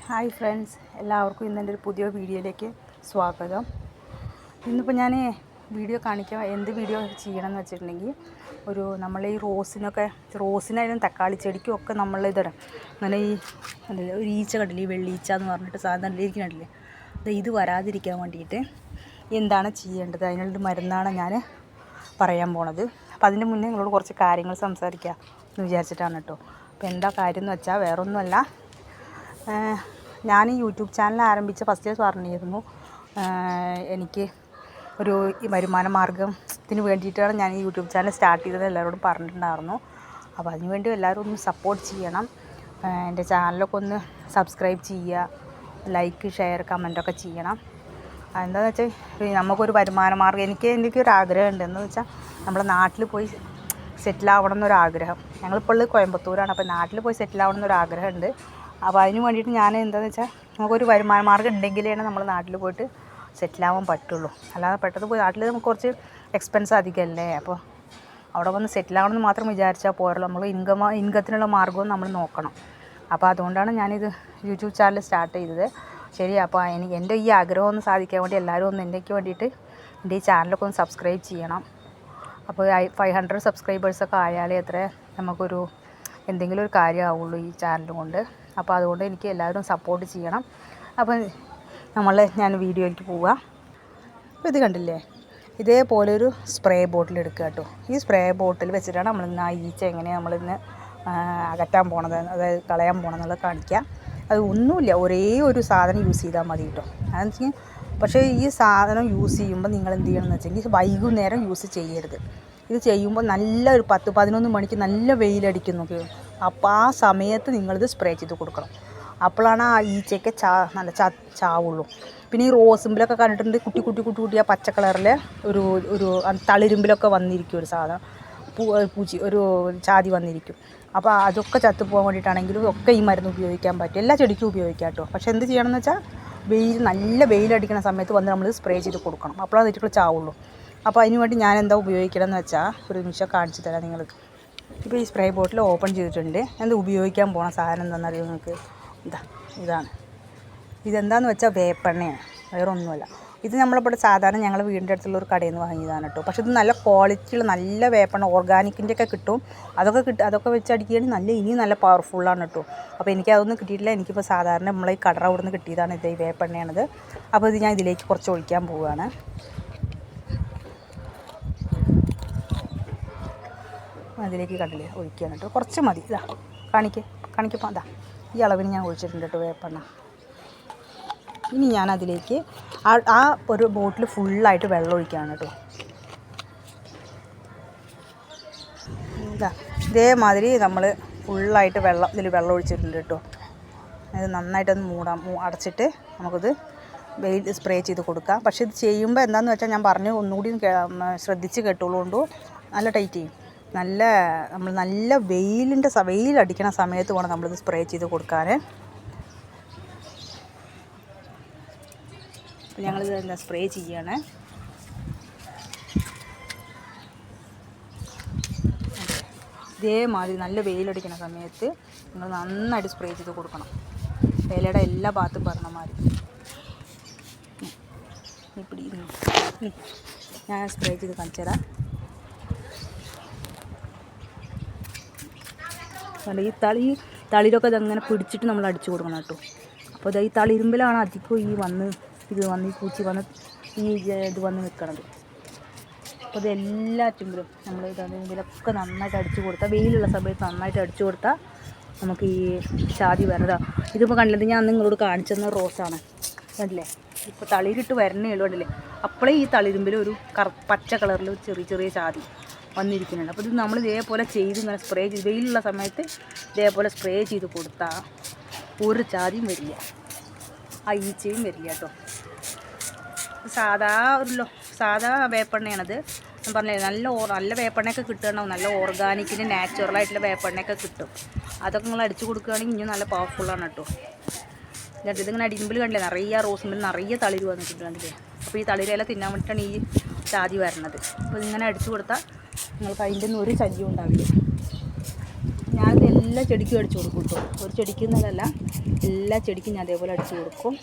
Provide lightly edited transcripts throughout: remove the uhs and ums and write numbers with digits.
Hi friends, എല്ലാവർക്കും ഇന്നെൻ്റെ ഒരു പുതിയ വീഡിയോയിലേക്ക് സ്വാഗതം. ഇന്നിപ്പോൾ ഞാൻ വീഡിയോ കാണിക്കാം. എന്ത് വീഡിയോ ചെയ്യണം എന്ന് വെച്ചിട്ടുണ്ടെങ്കിൽ, നമ്മൾ ഈ റോസിനായാലും തക്കാളി ചെടിക്കും ഒക്കെ നമ്മളിതരം അങ്ങനെ ഒരു ഈച്ച കണ്ടില്ലേ, ഈ വെള്ളീച്ച എന്ന് പറഞ്ഞിട്ട് സാധനം ഇരിക്കുന്നുണ്ടല്ലേ, ഇത് വരാതിരിക്കാൻ വേണ്ടിയിട്ട് എന്താണ് ചെയ്യേണ്ടത്, അതിനുള്ളൊരു മരുന്നാണ് ഞാൻ പറയാൻ പോണത്. അപ്പോൾ അതിൻ്റെ മുന്നേ നിങ്ങളോട് കുറച്ച് കാര്യങ്ങൾ സംസാരിക്കാം എന്ന് വിചാരിച്ചിട്ടാണ് കേട്ടോ. അപ്പോൾ എന്താ കാര്യം എന്ന് വെച്ചാൽ വേറൊന്നുമല്ല, ഞാൻ യൂട്യൂബ് ചാനൽ ആരംഭിച്ച ഫസ്റ്റ് പറഞ്ഞിരുന്നു എനിക്ക് ഒരു വരുമാന മാർഗ്ഗത്തിന് വേണ്ടിയിട്ടാണ് ഞാൻ ഈ യൂട്യൂബ് ചാനൽ സ്റ്റാർട്ട് ചെയ്തത് എല്ലാവരോടും പറഞ്ഞിട്ടുണ്ടായിരുന്നു. അപ്പോൾ അതിനുവേണ്ടി എല്ലാവരും ഒന്ന് സപ്പോർട്ട് ചെയ്യണം. എൻ്റെ ചാനലൊക്കെ ഒന്ന് സബ്സ്ക്രൈബ് ചെയ്യുക, ലൈക്ക്, ഷെയർ, കമൻറ്റൊക്കെ ചെയ്യണം. എന്താണെന്ന് വെച്ചാൽ നമുക്കൊരു വരുമാന മാർഗ്ഗം എനിക്കൊരു ആഗ്രഹമുണ്ട്. എന്ന് വെച്ചാൽ നമ്മുടെ നാട്ടിൽ പോയി സെറ്റിലാവണം എന്നൊരാഗ്രഹം. ഞങ്ങളിപ്പോൾ ഉള്ളത് കോയമ്പത്തൂരാണ്. അപ്പോൾ നാട്ടിൽ പോയി സെറ്റിലാവണം എന്നൊരാഗ്രഹമുണ്ട്. അപ്പോൾ അതിന് വേണ്ടിയിട്ട് ഞാൻ എന്താണെന്ന് വെച്ചാൽ നമുക്കൊരു വരുമാന മാർഗ്ഗം ഉണ്ടെങ്കിലാണ് നമ്മൾ നാട്ടിൽ പോയിട്ട് സെറ്റിലാവാൻ പറ്റുള്ളൂ. അല്ലാതെ പെട്ടെന്ന് പോയി നാട്ടിൽ നമുക്ക് കുറച്ച് എക്സ്പെൻസ് അധികമല്ലേ. അപ്പോൾ അവിടെ വന്ന് സെറ്റിലാവണമെന്ന് മാത്രം വിചാരിച്ചാൽ പോരല്ലോ, നമ്മൾ ഇൻകത്തിനുള്ള മാർഗ്ഗവും നമ്മൾ നോക്കണം. അപ്പോൾ അതുകൊണ്ടാണ് ഞാനിത് യൂട്യൂബ് ചാനൽ സ്റ്റാർട്ട് ചെയ്തത്. ശരി, അപ്പോൾ എൻ്റെ ഈ ആഗ്രഹം ഒന്ന് സാധിക്കാൻ വേണ്ടി എല്ലാവരും ഒന്ന് എനിക്ക് വേണ്ടിയിട്ട് എൻ്റെ ഈ ചാനലൊക്കെ ഒന്ന് സബ്സ്ക്രൈബ് ചെയ്യണം. അപ്പോൾ 500 സബ്സ്ക്രൈബേഴ്സൊക്കെ ആയാലേ അത്ര നമുക്കൊരു എന്തെങ്കിലും ഒരു കാര്യമാവുള്ളൂ ഈ ചാനൽ കൊണ്ട്. അപ്പോൾ അതുകൊണ്ട് എനിക്ക് എല്ലാവരും സപ്പോർട്ട് ചെയ്യണം. അപ്പോൾ ഞാൻ വീഡിയോയിലേക്ക് പോവുക. അപ്പോൾ ഇത് കണ്ടില്ലേ, ഇതേപോലൊരു സ്പ്രേ ബോട്ടിൽ എടുക്കുക കേട്ടോ. ഈ സ്പ്രേ ബോട്ടിൽ വെച്ചിട്ടാണ് നമ്മളിന്ന് ആ ഈച്ച എങ്ങനെയാണ് നമ്മളിന്ന് അകറ്റാൻ പോണത്, അതായത് കളയാൻ പോകണമെന്നുള്ളത് കാണിക്കുക. അത് ഒന്നുമില്ല, ഒരേ ഒരു സാധനം യൂസ് ചെയ്താൽ മതി കേട്ടോ. അതെന്ന് വെച്ചാൽ പക്ഷേ ഈ സാധനം യൂസ് ചെയ്യുമ്പോൾ നിങ്ങൾ എന്ത് ചെയ്യണമെന്ന് വെച്ചെങ്കിൽ വൈകുന്നേരം യൂസ് ചെയ്യരുത്. ഇത് ചെയ്യുമ്പോൾ നല്ല ഒരു 10-11 മണിക്ക് നല്ല വെയിലടിക്കുന്നു. അപ്പോൾ ആ സമയത്ത് നിങ്ങളിത് സ്പ്രേ ചെയ്ത് കൊടുക്കണം. അപ്പോഴാണ് ആ ഈച്ചയ്ക്ക് നല്ല ചാവുള്ളൂ. പിന്നെ ഈ റോസിമ്പിലൊക്കെ കണ്ടിട്ടുണ്ട്, കുട്ടി ആ പച്ച കളറിൽ ഒരു തളിരുമ്പിലൊക്കെ വന്നിരിക്കും ഒരു സാധനം, ഒരു ചാതി വന്നിരിക്കും. അപ്പോൾ അതൊക്കെ ചത്തുപോകാൻ വേണ്ടിയിട്ടാണെങ്കിലും ഒക്കെ ഈ മരുന്ന് ഉപയോഗിക്കാൻ പറ്റും. എല്ലാ ചെടിക്കും ഉപയോഗിക്കാം കേട്ടോ. പക്ഷേ എന്ത് ചെയ്യണമെന്ന് വെച്ചാൽ നല്ല വെയിലടിക്കുന്ന സമയത്ത് വന്ന് നമ്മൾ സ്പ്രേ ചെയ്ത് കൊടുക്കണം. അപ്പോഴാണ് തെറ്റുകൾ ചാവുള്ളൂ. അപ്പോൾ അതിന് വേണ്ടി ഞാൻ എന്താ ഉപയോഗിക്കണമെന്ന് വെച്ചാൽ ഒരു നിമിഷം കാണിച്ചു തരാം നിങ്ങൾക്ക്. ഇപ്പോൾ ഈ സ്പ്രേ ബോട്ടിൽ ഓപ്പൺ ചെയ്തിട്ടുണ്ട്. എന്താ ഉപയോഗിക്കാൻ പോണ സാധനം എന്താണെന്നറിയോ നിങ്ങൾക്ക്? ഇതാണ്. ഇതെന്താണെന്ന് വെച്ചാൽ വേപ്പെണ്ണയാണ്, വേറെ ഒന്നുമല്ല. ഇത് നമ്മളിവിടെ സാധാരണ ഞങ്ങൾ വീടിൻ്റെ അടുത്തുള്ള ഒരു കടയിൽ നിന്ന് വാങ്ങിയതാണ് കേട്ടോ. പക്ഷേ ഇത് നല്ല ക്വാളിറ്റിയുള്ള നല്ല വേപ്പെണ്ണ, ഓർഗാനിക്കിൻ്റെ ഒക്കെ കിട്ടും. അതൊക്കെ വെച്ച് അടിക്കുകയാണെങ്കിൽ ഇനിയും നല്ല പവർഫുള്ളാണ് കേട്ടോ. അപ്പോൾ എനിക്ക് അതൊന്നും കിട്ടിയിട്ടില്ല. എനിക്കിപ്പോൾ സാധാരണ നമ്മളെ ഈ കടറ അവിടെ നിന്ന് കിട്ടിയതാണ് ഇത്, ഈ വേപ്പെണ്ണയാണിത്. അപ്പോൾ ഇത് ഞാൻ ഇതിലേക്ക് കുറച്ച് ഒഴിക്കാൻ പോവുകയാണ്. അതിലേക്ക് കണ്ടില്ലേ ഒഴിക്കുകയാണ് കേട്ടോ. കുറച്ച് മതി. കാണിക്കപ്പോൾ ഈ അളവിന് ഞാൻ ഒഴിച്ചിട്ടുണ്ട് കേട്ടോ വേപ്പെണ്ണ. ഇനി ഞാൻ അതിലേക്ക് ആ ഒരു ബോട്ടിൽ ഫുള്ളായിട്ട് വെള്ളം ഒഴിക്കുകയാണ് കേട്ടോ. ഇതേമാതിരി നമ്മൾ ഫുള്ളായിട്ട് ഇതിൽ വെള്ളം ഒഴിച്ചിട്ടുണ്ട് കേട്ടോ. ഇത് നന്നായിട്ടൊന്ന് അടച്ചിട്ട് നമുക്കിത് വെയിൽ സ്പ്രേ ചെയ്ത് കൊടുക്കാം. പക്ഷേ ഇത് ചെയ്യുമ്പോൾ എന്താണെന്ന് വെച്ചാൽ ഞാൻ പറഞ്ഞു, ഒന്നുകൂടി ശ്രദ്ധിച്ച് കേട്ടുള്ളതുകൊണ്ട് നല്ല ടൈറ്റ് ചെയ്യും. നമ്മൾ നല്ല വെയിലടിക്കണ സമയത്ത് വേണം നമ്മളിത് സ്പ്രേ ചെയ്ത് കൊടുക്കാൻ. അപ്പോൾ ഞങ്ങളിത് സ്പ്രേ ചെയ്യാണ്. ഇതേമാതിരി നല്ല വെയിലടിക്കുന്ന സമയത്ത് നിങ്ങൾ നന്നായിട്ട് സ്പ്രേ ചെയ്ത് കൊടുക്കണം. ഇലയുടെ എല്ലാ ഭാഗത്തും പറഞ്ഞ മാതിരി. ഞാൻ സ്പ്രേ ചെയ്ത് കാണിച്ചു തരാം. ഈ തളിരൊക്കെ ഇതങ്ങനെ പിടിച്ചിട്ട് നമ്മൾ അടിച്ചു കൊടുക്കണം കേട്ടോ. അപ്പോൾ ഈ തളിരുമ്പിലാണ് അധികം ഈ പൂച്ചി വന്ന് ഇത് വന്ന് നിൽക്കണത്. അപ്പോൾ ഇത് എല്ലാറ്റിലും നമ്മൾ ഇതിലൊക്കെ നന്നായിട്ട് അടിച്ചു കൊടുത്താൽ, വെയിലുള്ള സമയത്ത് നന്നായിട്ട് അടിച്ചു കൊടുത്താൽ നമുക്ക് ഈ ചാതി വരതാ. ഇതിപ്പോൾ കണ്ടില്ല, ഞാൻ നിങ്ങളോട് കാണിച്ചെന്ന റോസാണ് കണ്ടില്ലേ. ഇപ്പോൾ തളിരിട്ട് വരണേ ഉള്ളൂ കണ്ടില്ലേ. അപ്പോഴേ ഈ തളിരുമ്പിൽ ഒരു പച്ച കളറിൽ ചെറിയ ചാതി വന്നിരിക്കുന്നുണ്ട്. അപ്പോൾ ഇത് നമ്മൾ ഇതേപോലെ ഇങ്ങനെ സ്പ്രേ ചെയ്ത് വെയിലുള്ള സമയത്ത് ഇതേപോലെ സ്പ്രേ ചെയ്ത് കൊടുത്താൽ ഒരു ചാതിയും വരില്ല, ആ ഈച്ചയും വരില്ല കേട്ടോ. സാധാ വേപ്പെണ്ണയാണത്. ഞാൻ പറഞ്ഞില്ലേ, നല്ല വേപ്പെണ്ണയൊക്കെ കിട്ടുകയുണ്ടാവും. നല്ല ഓർഗാനിക്കിൻ്റെ നാച്ചുറലായിട്ടുള്ള വേപ്പെണ്ണയൊക്കെ കിട്ടും. അതൊക്കെ നിങ്ങൾ അടിച്ചു കൊടുക്കുകയാണെങ്കിൽ ഇനിയും നല്ല പവർഫുള്ളാണ് കേട്ടോ. ഇതിങ്ങനെ അടിക്കുമ്പോൾ കണ്ടില്ലേ, നിറയെ റോസിമ്പിൽ നിറയെ തളിര് വന്നിട്ടുണ്ട് കണ്ടില്ലേ. അപ്പോൾ ഈ തളിരെല്ലാം തിന്നാൻ വേണ്ടിയിട്ടാണ് ഈ ചാതി വരണത്. അപ്പോൾ ഇങ്ങനെ അടിച്ചു കൊടുത്താൽ നിങ്ങൾക്ക് അതിൻ്റെ ഒന്നും ഒരു ശല്യം ഉണ്ടാവില്ല. ഞാനിത് എല്ലാ ചെടിക്കും അടിച്ചു കൊടുക്കും കേട്ടോ. ഒരു ചെടിക്കുന്നതല്ല, എല്ലാ ചെടിക്കും ഞാൻ അതേപോലെ അടിച്ചു കൊടുക്കും.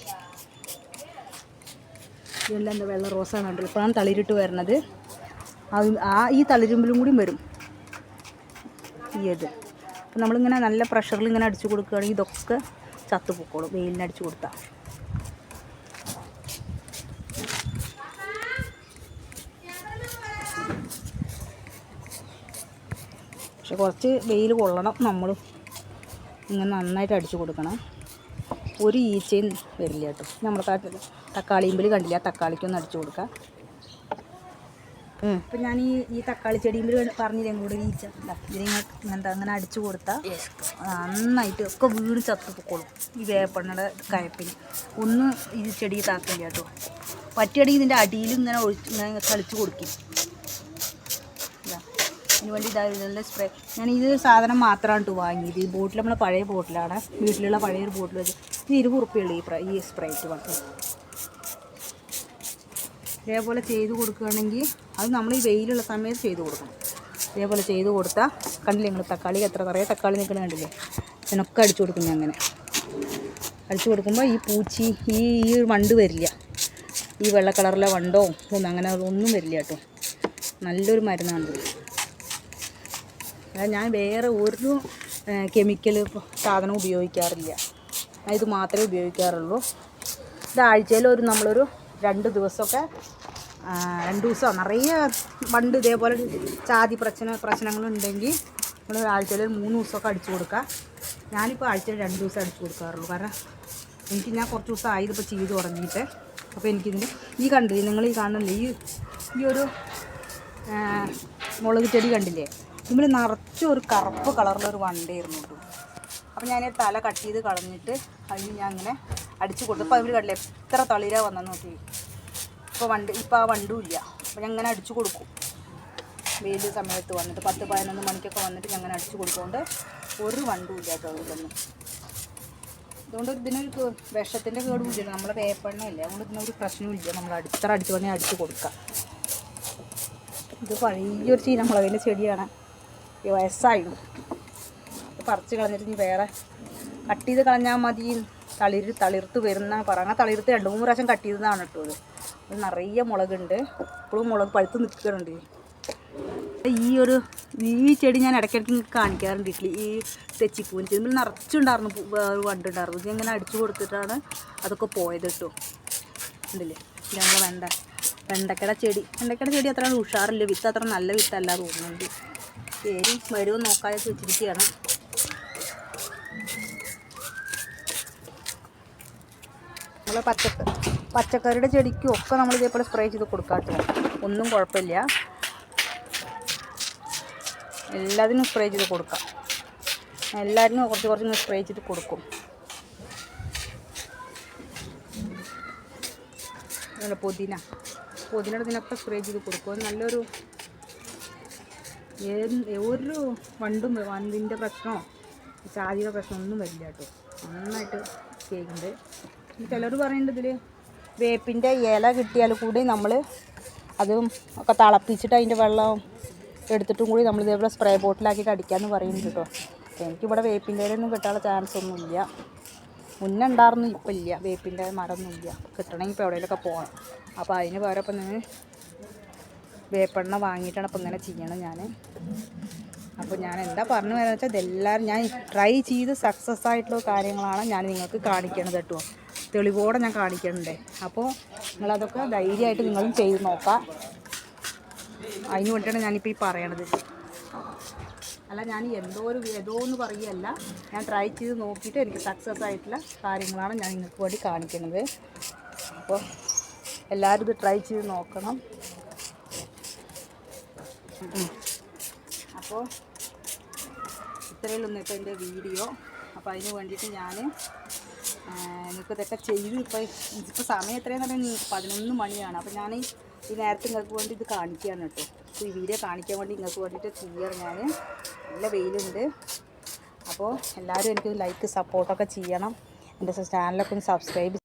ഇതെല്ലാം എന്താ വെള്ള റോസാണ് കണ്ടത്. ഇപ്പോഴാണ് തളിരിട്ട് വരുന്നത്. ഈ തളിരുമ്പിലും കൂടി വരും ഇത്. അപ്പം നമ്മളിങ്ങനെ നല്ല പ്രഷറിൽ ഇങ്ങനെ അടിച്ചു കൊടുക്കുകയാണെങ്കിൽ ഇതൊക്കെ ചത്തു പൊക്കോളും വെയിലിന് അടിച്ചു കൊടുത്താൽ. പക്ഷെ കുറച്ച് വെയിൽ കൊള്ളണം. നമ്മൾ ഇങ്ങനെ നന്നായിട്ട് അടിച്ചു കൊടുക്കണം. ഒരു ഈച്ചയും വരില്ല കേട്ടോ. നമ്മൾ തക്കാളിയുമ്പിൽ കണ്ടില്ല, തക്കാളിക്കൊന്ന് അടിച്ചു കൊടുക്കാം. ഇപ്പം ഞാൻ ഈ തക്കാളി ചെടിയുമ്പിൽ പറഞ്ഞില്ലേ കൂടെ ഒരു ഈച്ച ഇതിനെ അങ്ങനെ അടിച്ചു കൊടുത്താൽ നന്നായിട്ട് ഒക്കെ വീട് ചത്തു പൊക്കോളും. ഈ വേപ്പെണ്ണയുടെ കയപ്പിന് ഒന്നും ഈ ചെടി താക്കില്ല കേട്ടോ. പറ്റിയടി ഇതിൻ്റെ അടിയിൽ ഇങ്ങനെ ഇങ്ങനെ കളിച്ച് കൊടുക്കും. അതിന് വേണ്ടി ഇതായുള്ള സ്പ്രേ. ഞാൻ ഇത് സാധനം മാത്രമാണ് കേട്ടോ വാങ്ങിയത്. ഈ ബോട്ടിൽ നമ്മളെ പഴയ ബോട്ടിലാണ്, വീട്ടിലുള്ള പഴയൊരു ബോട്ടിൽ വെച്ച്. ഇത് 20 ഉറുപ്പിയുള്ളൂ ഈ സ്പ്രേറ്റ് വന്നു. ഇതേപോലെ ചെയ്ത് കൊടുക്കുകയാണെങ്കിൽ അത് നമ്മൾ ഈ വെയിലുള്ള സമയത്ത് ചെയ്ത് കൊടുക്കണം. ഇതേപോലെ ചെയ്ത് കൊടുത്താൽ കണ്ടില്ലേ നിങ്ങൾ തക്കാളി എത്ര കുറേ തക്കാളി നിൽക്കണ കണ്ടില്ലേ. ഇതിനൊക്കെ അടിച്ചു കൊടുക്കും. ഞാൻ അങ്ങനെ അടിച്ചു കൊടുക്കുമ്പോൾ ഈ പൂച്ചി ഈ വണ്ട് വരില്ല. ഈ വെള്ള കളറിലെ വണ്ടോ ഒന്നും അങ്ങനെ ഒന്നും വരില്ല കേട്ടോ. നല്ലൊരു മരുന്നാണ്. ഞാൻ വേറെ ഒരു കെമിക്കൽ സാധനം ഉപയോഗിക്കാറില്ല. ഞാൻ ഇത് മാത്രമേ ഉപയോഗിക്കാറുള്ളൂ. ഇത് ആഴ്ചയിൽ നമ്മളൊരു 2 ദിവസമൊക്കെ 2 ദിവസം നിറയെ വണ്ട് ഇതേപോലെ ചാതി പ്രശ്നങ്ങളുണ്ടെങ്കിൽ നമ്മൾ ആഴ്ചയിൽ 3 ദിവസമൊക്കെ അടിച്ചു കൊടുക്കുക. ഞാനിപ്പോൾ ആഴ്ചയിൽ 2 ദിവസം അടിച്ചു കൊടുക്കാറുള്ളൂ. കാരണം ഞാൻ കുറച്ച് ദിവസം ആയതിപ്പോൾ ചെയ്ത് തുടങ്ങിയിട്ട്. അപ്പോൾ എനിക്കിതിൻ്റെ ഈ കണ്ടില്ലേ, നിങ്ങൾ ഈ കാണുന്നില്ലേ ഈ ഒരു മുളക് ചെടി കണ്ടില്ലേ, ഇതിൽ നിറച്ച് ഒരു കറുപ്പ് കളറിലൊരു വണ്ടയായിരുന്നു കേട്ടോ. അപ്പോൾ ഞാൻ തല കട്ട് ചെയ്ത് കളഞ്ഞിട്ട് അതിന് ഞാൻ അങ്ങനെ അടിച്ചു കൊടുത്തു. അപ്പോൾ അവർ കണ്ടില്ലേ എത്ര തളിര വന്നെന്ന് നോക്കി. ഇപ്പോൾ ആ വണ്ടും ഇല്ല. അപ്പോൾ ഞാൻ അങ്ങനെ അടിച്ചു കൊടുക്കും. വെയിൽ സമയത്ത് വന്നിട്ട് 10-11 മണിക്കൊക്കെ വന്നിട്ട് ഞാൻ അങ്ങനെ അടിച്ചു കൊടുക്കുകൊണ്ട് ഒരു വണ്ടും ഇല്ല കേട്ടോ അതിലൊന്നും. അതുകൊണ്ട് ഇതിനൊരു വിഷത്തിൻ്റെ കേടും ഇല്ല. നമ്മളെ വേപ്പെണ്ണയില്ലേ, അതുകൊണ്ട് ഇതിനൊരു പ്രശ്നവും ഇല്ല. നമ്മൾ ഇത്ര അടിച്ചു വേണമെങ്കിൽ അടിച്ചു കൊടുക്കാം. ഇത് പഴയൊരു ചീനമുളകിൻ്റെ ചെടിയാണ്. വയസ്സായിരുന്നു. പറിച്ച് കളഞ്ഞിട്ട് ഇനി വേറെ കട്ട് ചെയ്ത് കളഞ്ഞാൽ മതി. തളിർത്ത് വരുന്ന പറഞ്ഞാൽ തളിർത്ത് 2-3 പ്രാവശ്യം കട്ട് ചെയ്തതാണ് കേട്ടോ. അത് നിറയെ മുളകുണ്ട്. ഇപ്പോഴും മുളക് പഴുത്ത് നിൽക്കുന്നുണ്ട്. ഈ ചെടി ഞാൻ ഇടയ്ക്കിടയ്ക്ക് കാണിക്കാറുണ്ട്. ഈ തെച്ചിപ്പൂവിന് ഇതിൽ നിറച്ചുണ്ടായിരുന്നു, വണ്ടുണ്ടായിരുന്നു. ഇത് ഇങ്ങനെ അടിച്ചു കൊടുത്തിട്ടാണ് അതൊക്കെ പോയത് കേട്ടോ. ഉണ്ടല്ലേ ഇത് നമ്മൾ വെണ്ടക്കയുടെ ചെടി അത്ര ഉഷാറില്ല. വിത്ത് അത്ര നല്ല വിത്തല്ല തോന്നുന്നുണ്ട്. പേരും വരുമോ നോക്കാതെ വെച്ചിരിക്കുകയാണ്. നമ്മൾ പച്ചക്കറിയുടെ ചെടിക്കും ഒക്കെ നമ്മൾ ഇതേപോലെ സ്പ്രേ ചെയ്ത് കൊടുക്കാട്ടോ. ഒന്നും കുഴപ്പമില്ല. എല്ലാത്തിനും സ്പ്രേ ചെയ്ത് കൊടുക്കാം. എല്ലാത്തിനും കുറച്ച് സ്പ്രേ ചെയ്ത് കൊടുക്കും. അതുപോലെ പുതിനയുടെ ഇതിനൊക്കെ സ്പ്രേ ചെയ്ത് കൊടുക്കും. നല്ലൊരു ഒരു വണ്ടിൻ്റെ പ്രശ്നമോ ചാതിയുടെ പ്രശ്നം ഒന്നും വരില്ല കേട്ടോ. നന്നായിട്ട് ചെയ്യുന്നുണ്ട്. ചിലർ പറയുന്നുണ്ട് ഇതിൽ വേപ്പിൻ്റെ ഇല കിട്ടിയാൽ കൂടി നമ്മൾ അതും ഒക്കെ തിളപ്പിച്ചിട്ട് അതിൻ്റെ വെള്ളം എടുത്തിട്ടും കൂടി നമ്മൾ ഇതേപോലെ സ്പ്രേ ബോട്ടിലാക്കിയിട്ട് അടിക്കാമെന്ന് പറയുന്നുണ്ട് കേട്ടോ. എനിക്കിവിടെ വേപ്പിൻ്റെ ഇലയൊന്നും കിട്ടാനുള്ള ചാൻസ് ഒന്നുമില്ല. മുന്നേ ഉണ്ടായിരുന്നു, ഇപ്പം ഇല്ല. വേപ്പിൻ്റെ മരമൊന്നുമില്ല. കിട്ടണമെങ്കിൽ ഇപ്പോൾ എവിടെയെങ്കിലുമൊക്കെ പോകണം. അപ്പോൾ അതിന് പകരം ഇപ്പം ഞാൻ വേപ്പെണ്ണ വാങ്ങിയിട്ടാണ് അപ്പോൾ ഇങ്ങനെ ചെയ്യണം ഞാൻ. അപ്പോൾ ഞാൻ എന്താ പറഞ്ഞു വരുന്നത് വെച്ചാൽ ഇതെല്ലാവരും ഞാൻ ട്രൈ ചെയ്ത് സക്സസ് ആയിട്ടുള്ള കാര്യങ്ങളാണ് ഞാൻ നിങ്ങൾക്ക് കാണിക്കണത് കേട്ടോ. തെളിവോടെ ഞാൻ കാണിക്കണുണ്ട്. അപ്പോൾ നിങ്ങളതൊക്കെ ധൈര്യമായിട്ട് നിങ്ങളും ചെയ്ത് നോക്കാം. അതിന് വേണ്ടിയിട്ടാണ് ഞാനിപ്പോൾ ഈ പറയണത്. അല്ല ഞാൻ ഏതോ എന്ന് പറയുകയല്ല. ഞാൻ ട്രൈ ചെയ്ത് നോക്കിയിട്ട് എനിക്ക് സക്സസ് ആയിട്ടുള്ള കാര്യങ്ങളാണ് ഞാൻ നിങ്ങൾക്ക് വേണ്ടി കാണിക്കുന്നത്. അപ്പോൾ എല്ലാവരും ഇത് ട്രൈ ചെയ്ത് നോക്കണം. അപ്പോൾ ഇത്രയുള്ളൂ ഇപ്പോൾ എൻ്റെ വീഡിയോ. അപ്പോൾ അതിന് വേണ്ടിയിട്ട് ഞാൻ നിങ്ങൾക്ക് ഇതൊക്കെ ചെയ്ത് ഇപ്പോൾ സമയം എത്രയെന്ന് പറഞ്ഞാൽ 11 മണിയാണ്. അപ്പോൾ ഞാൻ ഈ നേരത്തെ നിങ്ങൾക്ക് വേണ്ടി ഇത് കാണിക്കുകയാണ് കേട്ടോ. അപ്പോൾ ഈ വീഡിയോ കാണിക്കാൻ വേണ്ടി നിങ്ങൾക്ക് വേണ്ടിയിട്ട് ചെയ്യാറ് ഞാൻ. നല്ല വെയിലുണ്ട്. അപ്പോൾ എല്ലാവരും എനിക്ക് ലൈക്ക് സപ്പോർട്ടൊക്കെ ചെയ്യണം. എൻ്റെ ചാനലൊക്കെ ഒന്ന് സബ്സ്ക്രൈബ്